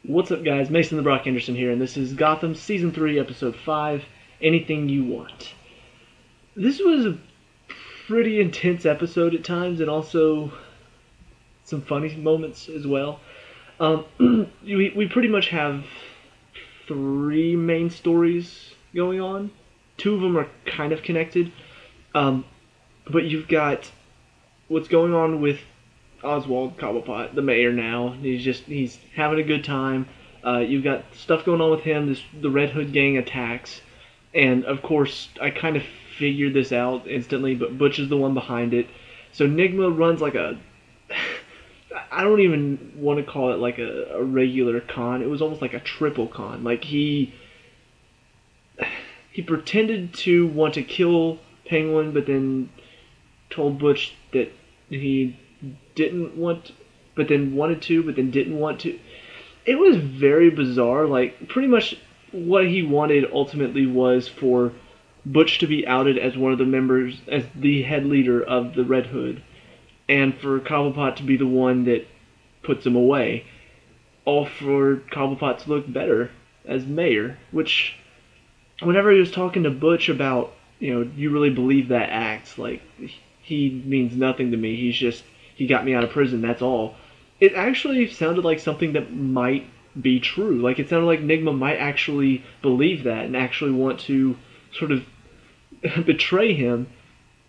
What's up, guys? Mason the Brock Henderson here, and this is Gotham Season 3, Episode 5, Anything You Want. This was a pretty intense episode at times, and also some funny moments as well. We pretty much have three main stories going on. Two of them are kind of connected, but you've got what's going on with Oswald Cobblepot, the mayor now. He's having a good time. You've got stuff going on with him. The Red Hood gang attacks, and of course I kind of figured this out instantly, but Butch is the one behind it. So Nigma runs like a I don't even want to call it like a regular con. It was almost like a triple con. Like he pretended to want to kill Penguin, but then told Butch that he didn't want, but then wanted to, but then didn't want to. It was very bizarre. Like, pretty much what he wanted ultimately was for Butch to be outed as one of the members, as the head leader of the Red Hood, and for Cobblepot to be the one that puts him away. All for Cobblepot to look better as mayor, which, whenever he was talking to Butch about, you really believe that act, like, he means nothing to me, he got me out of prison, that's all. It actually sounded like something that might be true. Like, it sounded like Nigma might actually believe that and actually want to sort of betray him.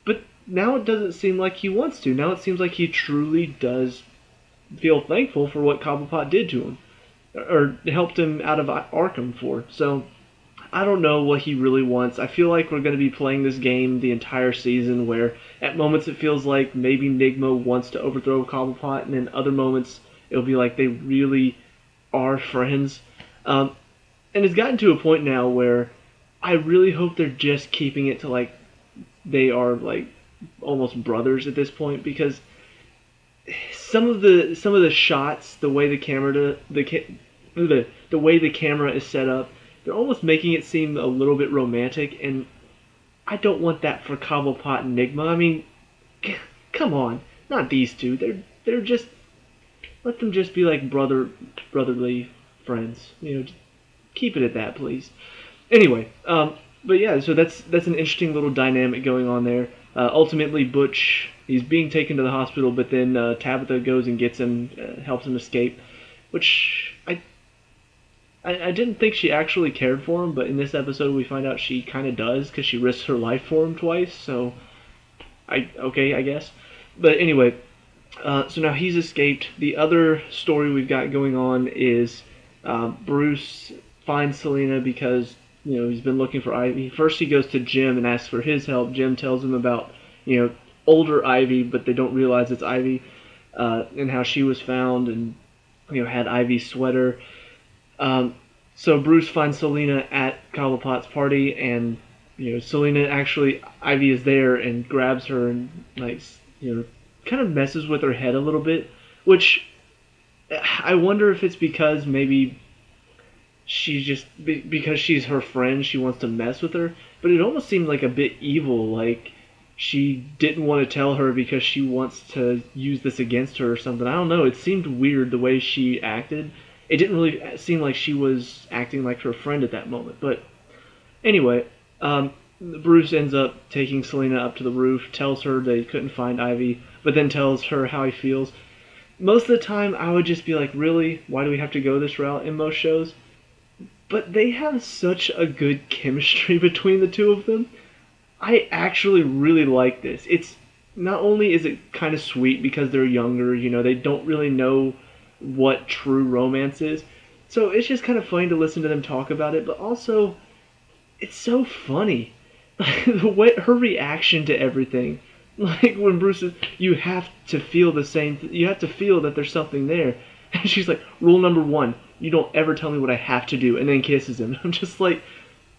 But now it doesn't seem like he wants to. Now it seems like he truly does feel thankful for what Cobblepot did to him, or helped him out of Arkham for. So, I don't know what he really wants. I feel like we're going to be playing this game the entire season where at moments it feels like maybe Nigma wants to overthrow Cobblepot, and then other moments it'll be like they really are friends. And it's gotten to a point now where I really hope they're just keeping it to like they are like almost brothers at this point, because some of the shots, the way the way the camera is set up, they're almost making it seem a little bit romantic, and I don't want that for Cobblepot and Nigma. I mean, come on, not these two. They're just, let them just be like brotherly friends. Just keep it at that, please. Anyway, but yeah, so that's an interesting little dynamic going on there. Ultimately, Butch, he's being taken to the hospital, but then Tabitha goes and gets him, helps him escape, which I didn't think she actually cared for him, but in this episode we find out she kind of does, because she risks her life for him twice, so I guess. But anyway, so now he's escaped. The other story we've got going on is Bruce finds Selina because, he's been looking for Ivy. First he goes to Jim and asks for his help. Jim tells him about, older Ivy, but they don't realize it's Ivy, and how she was found and, had Ivy's sweater. So Bruce finds Selina at Cobblepot's party, and Selina actually, Ivy is there and grabs her and kind of messes with her head a little bit, which I wonder if it's because maybe because she's her friend, she wants to mess with her, but it almost seemed like a bit evil, like she didn't want to tell her because she wants to use this against her or something. I don't know, it seemed weird the way she acted. It didn't really seem like she was acting like her friend at that moment. But anyway, Bruce ends up taking Selina up to the roof, tells her they couldn't find Ivy, but then tells her how he feels. Most of the time, I would just be like, really? Why do we have to go this route in most shows? But they have such a good chemistry between the two of them. I actually really like this. It's not only is it kind of sweet because they're younger, they don't really know what true romance is, so it's just kind of funny to listen to them talk about it, but also it's so funny. The way her reaction to everything, like when Bruce says, you have to feel the same, you have to feel that there's something there, and she's like, rule number 1, you don't ever tell me what I have to do, and then kisses him. I'm just like,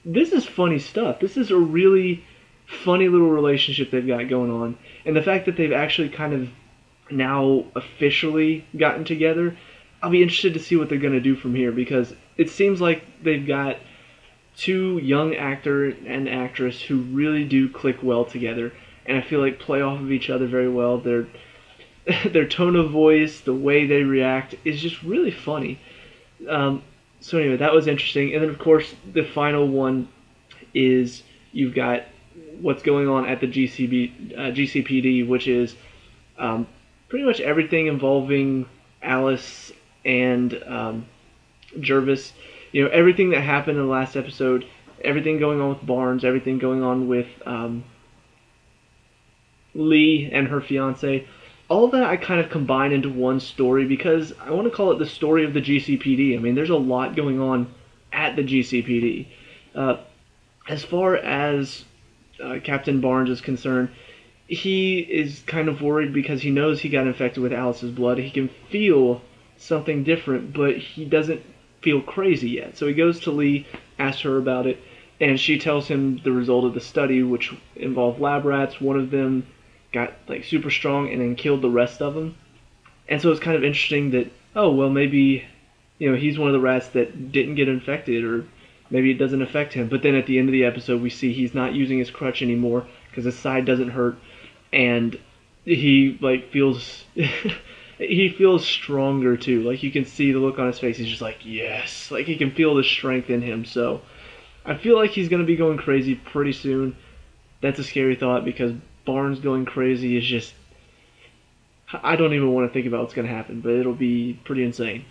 this is funny stuff. This is a really funny little relationship they've got going on, and the fact that they've actually kind of now officially gotten together, I'll be interested to see what they're going to do from here, because it seems like they've got two young actor and actress who really do click well together, and I feel like play off of each other very well. Their tone of voice, the way they react is just really funny. Um, so anyway, that was interesting. And then of course the final one is you've got what's going on at the GCPD, which is um, pretty much everything involving Alice and Jervis. Everything that happened in the last episode, everything going on with Barnes, everything going on with Lee and her fiance. All of that I kind of combine into one story because I want to call it the story of the GCPD. I mean, there's a lot going on at the GCPD. Uh, as far as Captain Barnes is concerned, he is kind of worried because he knows he got infected with Alice's blood. He can feel something different, but he doesn't feel crazy yet. So he goes to Lee, asks her about it, and she tells him the result of the study, which involved lab rats. One of them got like super strong and then killed the rest of them. And so it's kind of interesting that, oh well, maybe he's one of the rats that didn't get infected, or maybe it doesn't affect him. But then at the end of the episode, we see he's not using his crutch anymore because his side doesn't hurt, and he like feels he feels stronger too. Like you can see the look on his face. He's just like yes, like he can feel the strength in him. So I feel like he's gonna be going crazy pretty soon. That's a scary thought because Barnes going crazy is just I don't even want to think about what's gonna happen, but it'll be pretty insane.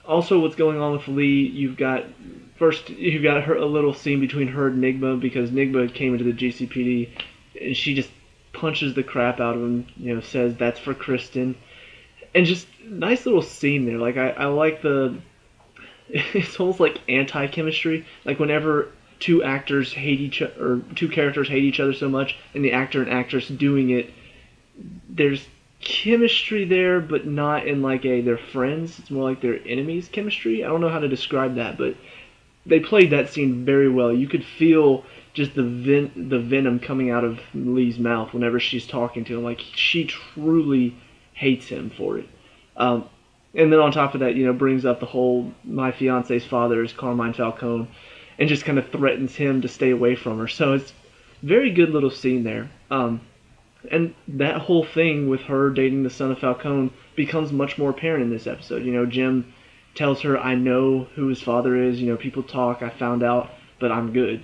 Also, what's going on with Lee? You've got her a little scene between her and Nigma because Nigma came into the GCPD and she just punches the crap out of him. Says that's for Kristen, and just nice little scene there. Like I like the it's almost like anti-chemistry. Like whenever two actors hate each other or two characters hate each other so much, and the actor and actress doing it, there's chemistry there, but not in like they're friends. It's more like they're enemies chemistry. I don't know how to describe that, but they played that scene very well. You could feel just the venom coming out of Lee's mouth whenever she's talking to him. Like she truly hates him for it. And then on top of that, brings up the whole my fiance's father is Carmine Falcone, and just kind of threatens him to stay away from her. So it's very good little scene there. And that whole thing with her dating the son of Falcone becomes much more apparent in this episode. Jim tells her, "I know who his father is. People talk. I found out, but I'm good.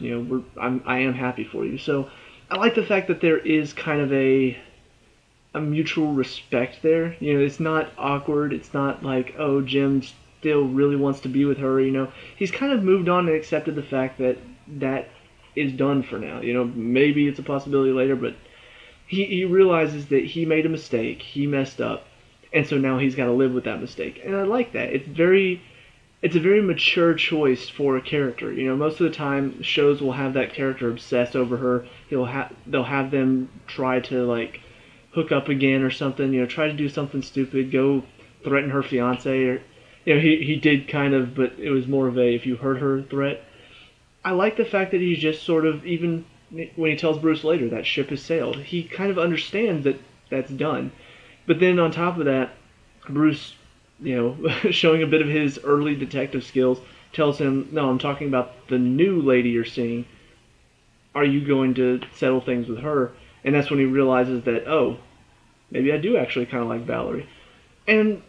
I am happy for you." So I like the fact that there is kind of a mutual respect there. It's not awkward. It's not like, oh, Jim still really wants to be with her. He's kind of moved on and accepted the fact that that is done for now. Maybe it's a possibility later, but he realizes that he made a mistake, he messed up, and so now he's got to live with that mistake. And I like that. It's a very mature choice for a character. Most of the time shows will have that character obsess over her. They'll have them try to like hook up again or something. Try to do something stupid, go threaten her fiance, or he did kind of, but it was more of a if you hurt her threat. I like the fact that he's just sort of even when he tells Bruce later that ship has sailed, he kind of understands that that's done. But then on top of that, Bruce, showing a bit of his early detective skills, tells him, "No, I'm talking about the new lady you're seeing. Are you going to settle things with her?" And that's when he realizes that, oh, maybe I do actually kind of like Valerie. And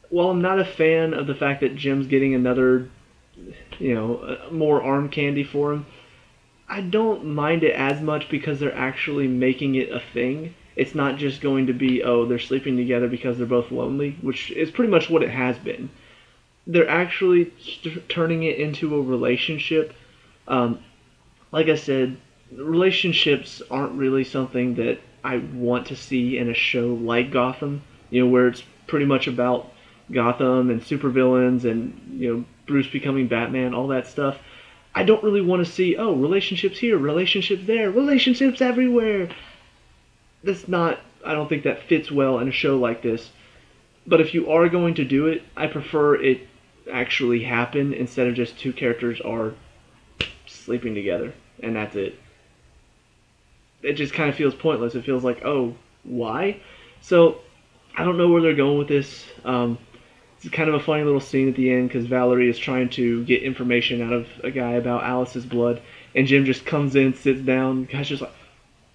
while I'm not a fan of the fact that Jim's getting another, more arm candy for him, I don't mind it as much because they're actually making it a thing. It's not just going to be, oh, they're sleeping together because they're both lonely, which is pretty much what it has been. They're actually turning it into a relationship. Like I said, relationships aren't really something that I want to see in a show like Gotham, where it's pretty much about Gotham and supervillains and, Bruce becoming Batman, all that stuff. I don't really want to see, oh, relationships here, relationships there, relationships everywhere. I don't think that fits well in a show like this. But if you are going to do it, I prefer it actually happen instead of just two characters are sleeping together and that's it. It just kind of feels pointless. It feels like, oh, why? So I don't know where they're going with this. It's kind of a funny little scene at the end because Valerie is trying to get information out of a guy about Alice's blood, and Jim just comes in, sits down. The guy's just like,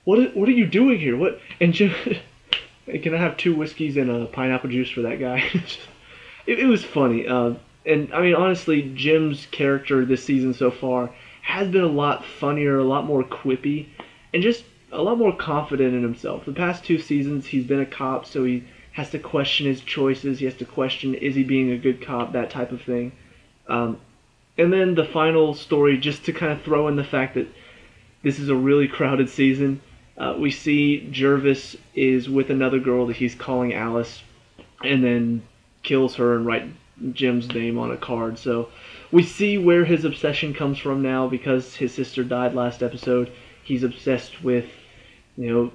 "What are you doing here? What?" And Jim, can I have 2 whiskeys and a pineapple juice for that guy? It was funny. And I mean, honestly, Jim's character this season so far has been a lot funnier, a lot more quippy, and just a lot more confident in himself. The past 2 seasons, he's been a cop, so he has to question his choices. He has to question, is he being a good cop, that type of thing. Um, and then the final story, just to kind of throw in the fact that this is a really crowded season. We see Jervis is with another girl that he's calling Alice, and then kills her and write Jim's name on a card. So we see where his obsession comes from now because his sister died last episode. He's obsessed with, you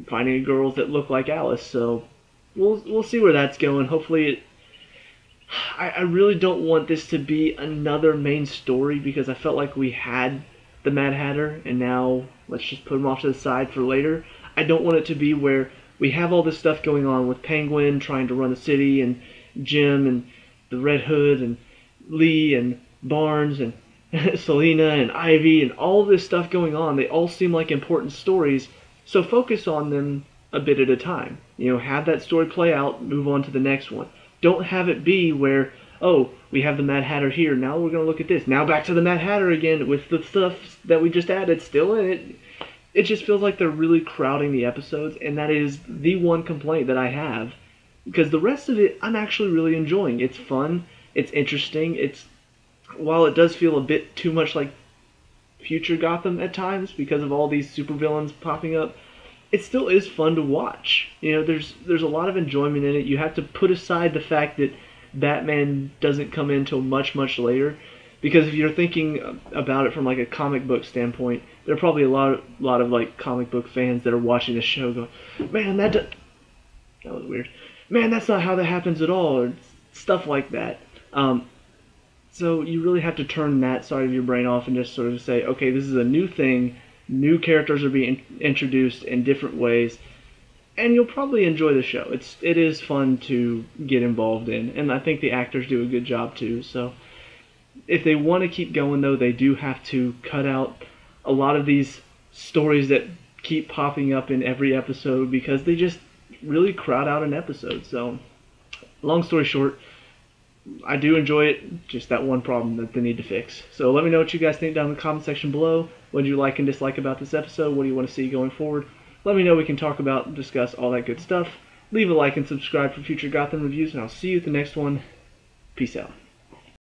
finding girls that look like Alice. So we'll see where that's going. Hopefully it. I really don't want this to be another main story because I felt like we had the Mad Hatter and now let's just put him off to the side for later. I don't want it to be where we have all this stuff going on with Penguin trying to run the city and Jim and the Red Hood and Lee and Barnes and Selena and Ivy and all this stuff going on. They all seem like important stories, so focus on them a bit at a time. Have that story play out, move on to the next one. Don't have it be where, oh, we have the Mad Hatter here, now we're going to look at this. Now back to the Mad Hatter again with the stuff that we just added still in it. It just feels like they're really crowding the episodes, and that is the one complaint that I have. Because the rest of it, I'm actually really enjoying. It's fun, it's interesting, while it does feel a bit too much like future Gotham at times because of all these supervillains popping up, it still is fun to watch. There's a lot of enjoyment in it. You have to put aside the fact that Batman doesn't come in until much later, because if you're thinking about it from like a comic book standpoint, there are probably a lot of like comic book fans that are watching this show going, man, that was weird. Man, that's not how that happens at all, or stuff like that. So you really have to turn that side of your brain off and just sort of say, okay, this is a new thing. New characters are being introduced in different ways, and you'll probably enjoy the show. It is fun to get involved in, and I think the actors do a good job too. So if they want to keep going, though, they do have to cut out a lot of these stories that keep popping up in every episode because they just really crowd out an episode. So long story short, I do enjoy it, just that one problem that they need to fix. So let me know what you guys think down in the comment section below. What do you like and dislike about this episode? What do you want to see going forward? Let me know. We can talk about and discuss all that good stuff. Leave a like and subscribe for future Gotham reviews, and I'll see you at the next one. Peace out.